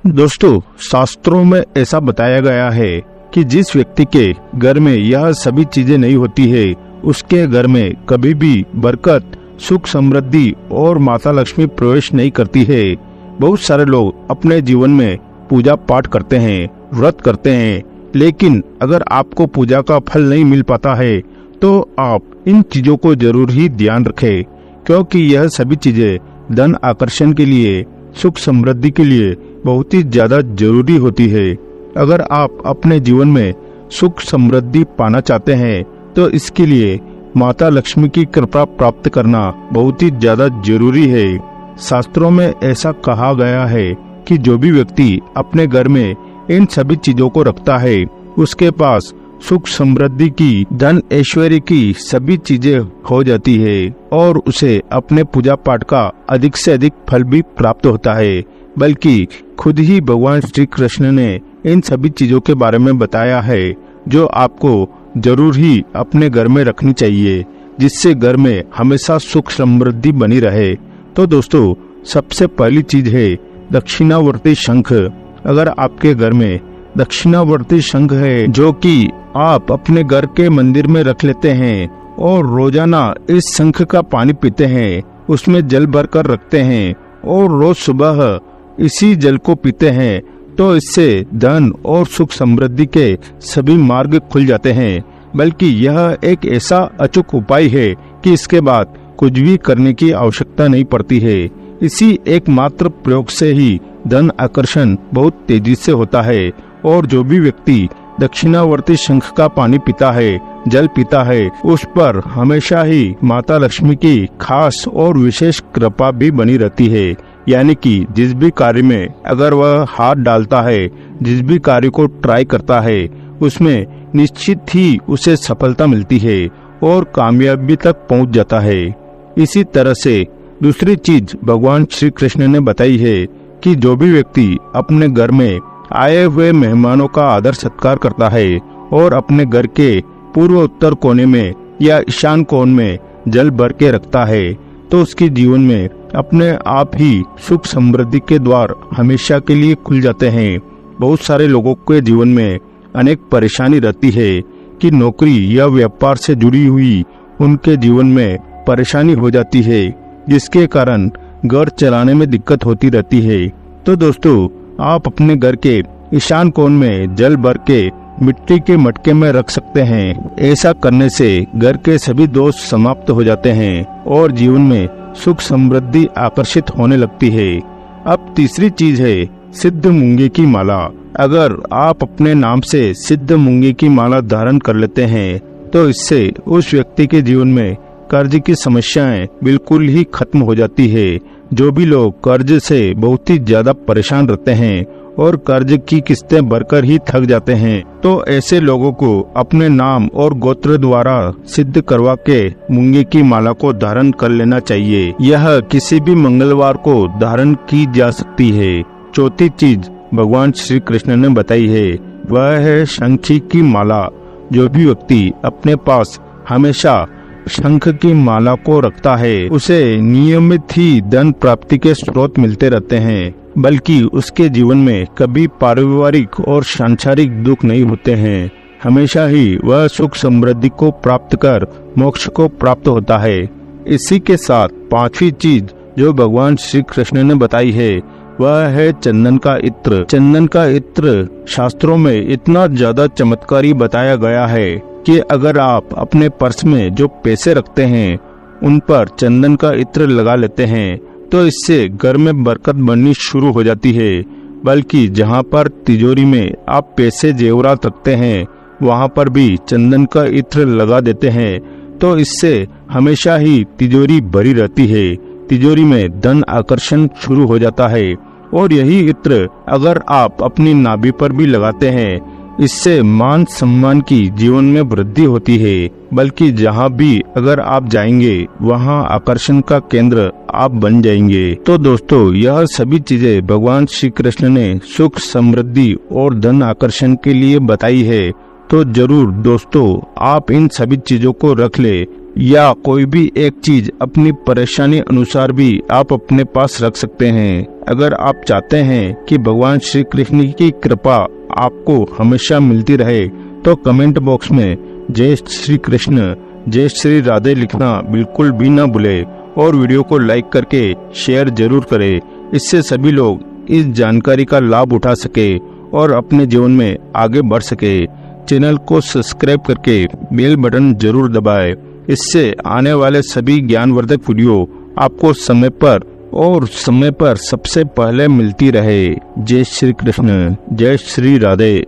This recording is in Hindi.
दोस्तों, शास्त्रों में ऐसा बताया गया है कि जिस व्यक्ति के घर में यह सभी चीजें नहीं होती है, उसके घर में कभी भी बरकत, सुख, समृद्धि और माता लक्ष्मी प्रवेश नहीं करती है। बहुत सारे लोग अपने जीवन में पूजा पाठ करते हैं, व्रत करते हैं, लेकिन अगर आपको पूजा का फल नहीं मिल पाता है तो आप इन चीजों को जरूर ही ध्यान रखें, क्योंकि यह सभी चीजें धन आकर्षण के लिए, सुख समृद्धि के लिए बहुत ही ज्यादा जरूरी होती है। अगर आप अपने जीवन में सुख समृद्धि पाना चाहते हैं तो इसके लिए माता लक्ष्मी की कृपा प्राप्त करना बहुत ही ज्यादा जरूरी है। शास्त्रों में ऐसा कहा गया है कि जो भी व्यक्ति अपने घर में इन सभी चीजों को रखता है, उसके पास सुख समृद्धि की, धन ऐश्वर्य की सभी चीजें हो जाती है और उसे अपने पूजा पाठ का अधिक से अधिक फल भी प्राप्त होता है। बल्कि खुद ही भगवान श्री कृष्ण ने इन सभी चीजों के बारे में बताया है, जो आपको जरूर ही अपने घर में रखनी चाहिए, जिससे घर में हमेशा सुख समृद्धि बनी रहे। तो दोस्तों, सबसे पहली चीज है दक्षिणावर्ती शंख। अगर आपके घर में दक्षिणावर्ती शंख है, जो कि आप अपने घर के मंदिर में रख लेते हैं और रोजाना इस शंख का पानी पीते हैं, उसमें जल भर कर रखते हैं और रोज सुबह इसी जल को पीते हैं, तो इससे धन और सुख समृद्धि के सभी मार्ग खुल जाते हैं। बल्कि यह एक ऐसा अचूक उपाय है कि इसके बाद कुछ भी करने की आवश्यकता नहीं पड़ती है। इसी एकमात्र प्रयोग से ही धन आकर्षण बहुत तेजी से होता है और जो भी व्यक्ति दक्षिणावर्ती शंख का पानी पीता है, जल पीता है, उस पर हमेशा ही माता लक्ष्मी की खास और विशेष कृपा भी बनी रहती है। यानी कि जिस भी कार्य में अगर वह हाथ डालता है, जिस भी कार्य को ट्राई करता है, उसमें निश्चित ही उसे सफलता मिलती है और कामयाबी तक पहुंच जाता है। इसी तरह से दूसरी चीज भगवान श्री कृष्ण ने बताई है कि जो भी व्यक्ति अपने घर में आए हुए मेहमानों का आदर सत्कार करता है और अपने घर के पूर्व उत्तर कोने में या ईशान कोण में जल भर के रखता है, तो उसके जीवन में अपने आप ही सुख समृद्धि के द्वार हमेशा के लिए खुल जाते हैं। बहुत सारे लोगों के जीवन में अनेक परेशानी रहती है कि नौकरी या व्यापार से जुड़ी हुई उनके जीवन में परेशानी हो जाती है, जिसके कारण घर चलाने में दिक्कत होती रहती है। तो दोस्तों, आप अपने घर के ईशान कोण में जल भर के मिट्टी के मटके में रख सकते हैं। ऐसा करने से घर के सभी दोष समाप्त हो जाते हैं और जीवन में सुख समृद्धि आकर्षित होने लगती है। अब तीसरी चीज है सिद्ध मूंगे की माला। अगर आप अपने नाम से सिद्ध मूंगे की माला धारण कर लेते हैं, तो इससे उस व्यक्ति के जीवन में कर्ज की समस्याएं बिल्कुल ही खत्म हो जाती है। जो भी लोग कर्ज से बहुत ही ज्यादा परेशान रहते हैं और कर्ज की किस्तें भरकर ही थक जाते हैं, तो ऐसे लोगों को अपने नाम और गोत्र द्वारा सिद्ध करवा के मूंगे की माला को धारण कर लेना चाहिए। यह किसी भी मंगलवार को धारण की जा सकती है। चौथी चीज भगवान श्री कृष्ण ने बताई है, वह है शंखी की माला। जो भी व्यक्ति अपने पास हमेशा शंख की माला को रखता है, उसे नियमित ही धन प्राप्ति के स्रोत मिलते रहते हैं, बल्कि उसके जीवन में कभी पारिवारिक और सांसारिक दुख नहीं होते हैं। हमेशा ही वह सुख समृद्धि को प्राप्त कर मोक्ष को प्राप्त होता है। इसी के साथ पांचवी चीज जो भगवान श्री कृष्ण ने बताई है, वह है चंदन का इत्र। चंदन का इत्र शास्त्रों में इतना ज्यादा चमत्कारी बताया गया है कि अगर आप अपने पर्स में जो पैसे रखते हैं, उन पर चंदन का इत्र लगा लेते हैं, तो इससे घर में बरकत बननी शुरू हो जाती है। बल्कि जहाँ पर तिजोरी में आप पैसे जेवरात रखते हैं, वहाँ पर भी चंदन का इत्र लगा देते हैं, तो इससे हमेशा ही तिजोरी भरी रहती है। तिजोरी में धन आकर्षण शुरू हो जाता है। और यही इत्र अगर आप अपनी नाभि पर भी लगाते हैं, इससे मान सम्मान की जीवन में वृद्धि होती है। बल्कि जहाँ भी अगर आप जाएंगे, वहाँ आकर्षण का केंद्र आप बन जाएंगे। तो दोस्तों, यह सभी चीजें भगवान श्री कृष्ण ने सुख समृद्धि और धन आकर्षण के लिए बताई है। तो जरूर दोस्तों, आप इन सभी चीजों को रख ले। या कोई भी एक चीज अपनी परेशानी अनुसार भी आप अपने पास रख सकते हैं। अगर आप चाहते हैं कि भगवान श्री कृष्ण की कृपा आपको हमेशा मिलती रहे तो कमेंट बॉक्स में जय श्री कृष्ण, जय श्री राधे लिखना बिल्कुल भी ना भूले और वीडियो को लाइक करके शेयर जरूर करें। इससे सभी लोग इस जानकारी का लाभ उठा सके और अपने जीवन में आगे बढ़ सके। चैनल को सब्सक्राइब करके बेल बटन जरूर दबाएं। इससे आने वाले सभी ज्ञानवर्धक वीडियो आपको समय पर सबसे पहले मिलती रहे। जय श्री कृष्ण, जय श्री राधे।